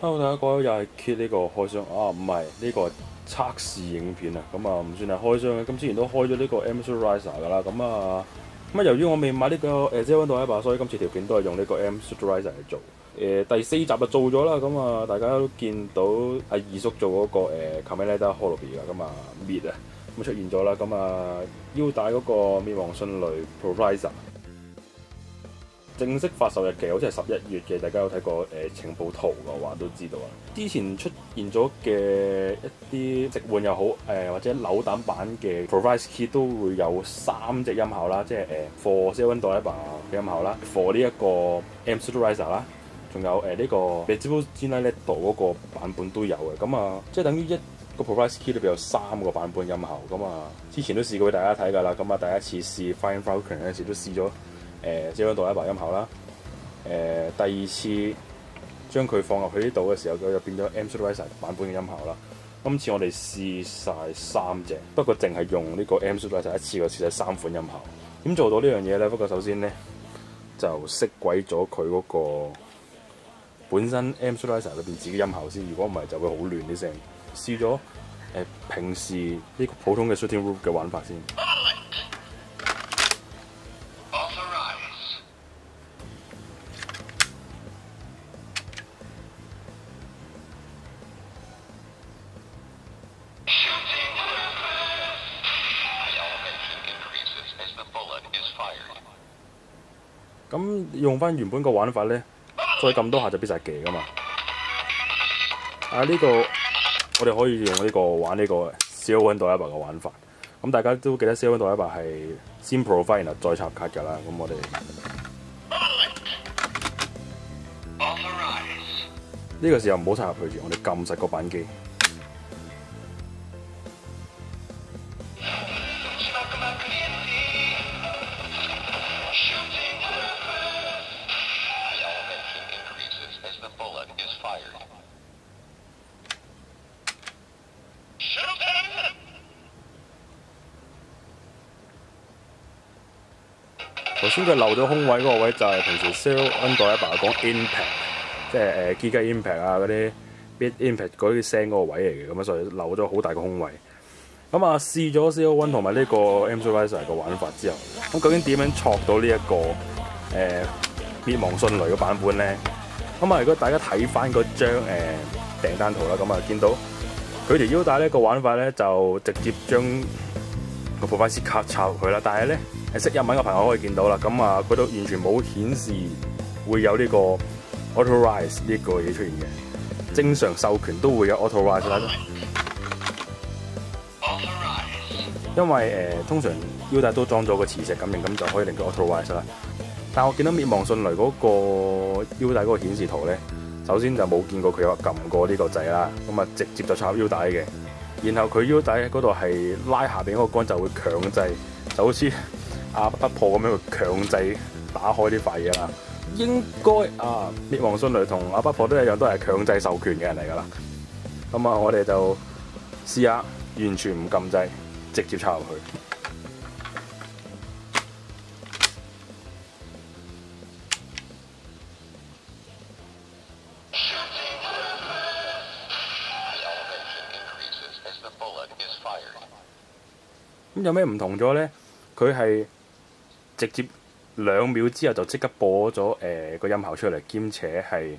Hello，大家好，又係揭呢個開箱啊，唔係呢個測試影片啊，咁啊唔算係開箱嘅，咁之前都開咗呢個 Amstrad Riser 噶啦，咁由於我未買呢個Zero One 100，所以今次條片都係用呢個 Amstrad Riser 嚟做。第4集就做咗啦，咁啊大家都見到阿二叔做嗰個Kamen Rider Holobi 噶，咁啊滅啊，咁出現咗啦，咁啊腰帶嗰個滅亡迅雷 Pro Riser。正式發售日期好似係11月嘅，大家有睇過情報圖嘅話都知道啊。之前出現咗嘅一啲直換又好，或者扭蛋版嘅 Pro-Rise Kit 都會有3隻音效啦，即係for Zero One Diver 嘅音效啦 ，for 呢一個 Amstrad Riser 啦，仲有呢個 Vegetable Genius 嗰個版本都有嘅。咁啊，即係等於一個 Pro-Rise Kit 裏邊有3個版本音效。咁啊，之前都試過俾大家睇㗎啦。咁啊，第一次試 Flying Falcon 嗰陣時都試咗。Zero One 100音效啦，第二次將佢放入去呢度嘅時候，佢就變咗 Amstrad Riser 版本嘅音效啦。今次我哋試晒3隻，不過淨係用呢個 Amstrad Riser 一次過試晒3款音效。點做到呢樣嘢咧？不過首先咧就熄鬼咗佢嗰個本身 Amstrad Riser 裏邊自己音效先，如果唔係就會好亂啲聲。試咗平時呢個普通嘅 Shooting Rule 嘅玩法先。咁用翻原本個玩法咧，再撳多下就必殺技噶嘛。呢個我哋可以用呢個玩呢個 Zero One Diver 嘅玩法。咁大家都記得 Zero One Diver 係先 provide 然後再插卡㗎啦。咁我哋呢個時候唔好插入去住，我哋撳實個扳機。頭先佢漏咗空位嗰個位就係平時 Zero One Diver講 impact， 即係Giga Impact 啊嗰啲 Bit Impact 嗰啲聲嗰個位嚟嘅，咁啊所以漏咗好大個空位。咁啊試咗 Zero One 同埋呢個 Amstrad Riser 嘅玩法之後，咁究竟點樣錯到呢一個滅亡迅雷嘅版本咧？咁啊如果大家睇翻嗰張訂單圖啦，咁啊見到佢條腰帶呢個玩法咧就直接將個 Pro-Rise Card 插入去啦，但係咧識日文嘅朋友可以見到啦，咁啊佢都完全冇顯示會有呢個 Auto-Rise 呢個嘢出現嘅。正常授權都會有 Auto-Rise 啦，因為通常腰帶都裝咗個磁石感應，咁就可以令到 Auto-Rise 啦。但我見到滅亡迅雷嗰個腰帶嗰個顯示圖咧，首先就冇見過佢有撳過呢個掣啦，咁啊直接就插腰帶嘅。然後佢腰帶嗰度係拉下邊嗰個杆就會強制，就好似阿不破咁樣去強制打開呢塊嘢啦。應該滅亡迅雷同阿不破都一樣，都係強制授權嘅人嚟㗎啦。咁啊，我哋就試下完全唔撳掣，直接插入去。咁有咩唔同咗咧？佢係直接2秒之後就即刻播咗個音效出嚟，兼且係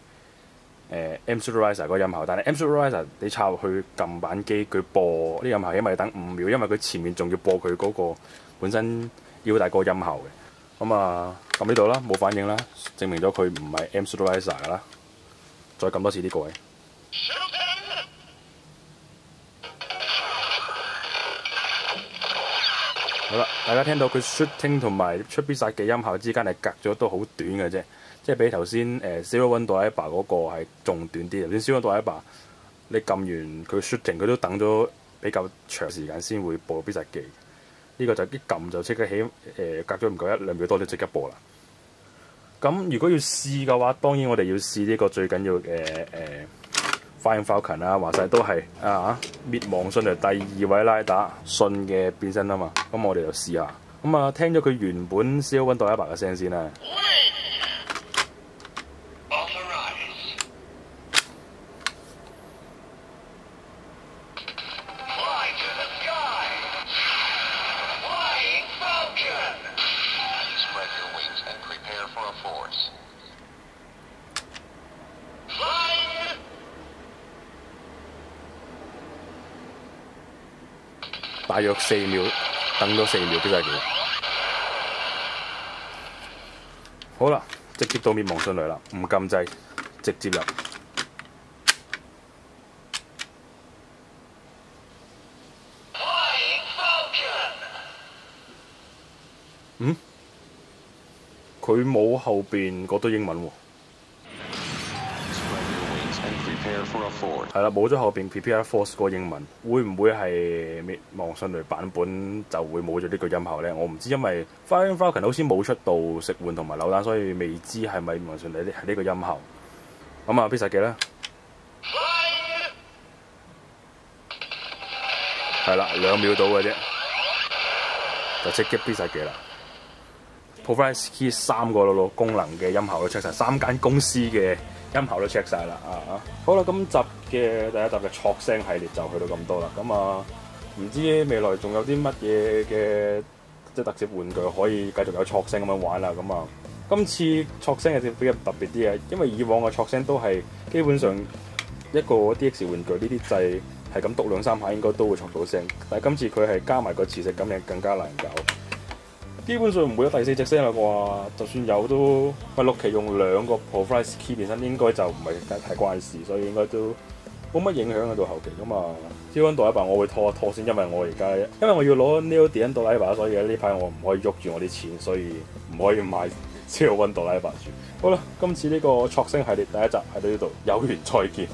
Amstrad Riser 個音效。但係 Amstrad Riser 你插入去撳扳機，佢播呢音效，因為要等5秒，因為佢前面仲要播佢嗰個本身腰帶嗰個音效嘅。咁啊撳呢度啦，冇反應啦，證明咗佢唔係 Amstrad Riser 㗎啦。再撳多次呢個位。好啦，大家聽到佢 shooting 同埋出必殺技音效之間係隔咗都好短嘅啫，即係比頭先Zero One Diver 嗰個係仲短啲。頭先 Zero One Diver 你撳完佢 shooting， 佢都等咗比較長時間先會播必殺技。呢個就一撳就即刻起隔咗唔夠1-2秒多都即刻播啦。咁如果要試嘅話，當然我哋要試呢個最緊要嘅Flying Falcon 啦，話晒都係滅亡迅雷第2位拉打迅嘅變身啊嘛，咁我哋就試下。咁啊，聽咗佢原本 Zero One Diver 嘅聲先啦。大約4秒，等咗4秒必殺技。好啦，直接到滅亡迅雷啦，唔撳掣，直接入。佢冇後邊嗰堆英文喎。係啦，冇咗後邊 Prepare Force 嗰個英文，會唔會係滅亡迅雷版本就會冇咗呢個音效咧？我唔知，因為 Flying Falcon 好似冇出到食玩同埋扭蛋，所以未知係咪滅亡迅雷係呢個音效。咁啊，必殺技咧，係啦，2秒到嘅啫，就即擊必殺技啦。Provide Key 3個功能嘅音效都 check 晒，3間公司嘅音效都 check 晒啦啊！好啦，今集嘅第一集嘅錯聲系列就去到咁多啦。咁啊，唔知未來仲有啲乜嘢嘅即係特攝玩具可以繼續有錯聲咁樣玩啦。咁啊，今次錯聲係比較特別啲嘅，因為以往嘅錯聲都係基本上一個 DX 玩具呢啲掣係咁篤2-3下應該都會錯到聲，但係今次佢係加埋個磁石感，更加難搞。基本上唔會有第4隻聲啦啩，就算有都6期用2個 Provide Key 變身，應該就唔係太關事，所以應該都冇乜影響喺到後期咁啊。超溫度100我會拖一拖先，因為我要攞 Neo 電度拉把，所以呢排我唔可以喐住我啲錢，所以唔可以買超溫度拉把住。好啦，今次呢個錯聲系列第一集喺到呢度，有緣再見。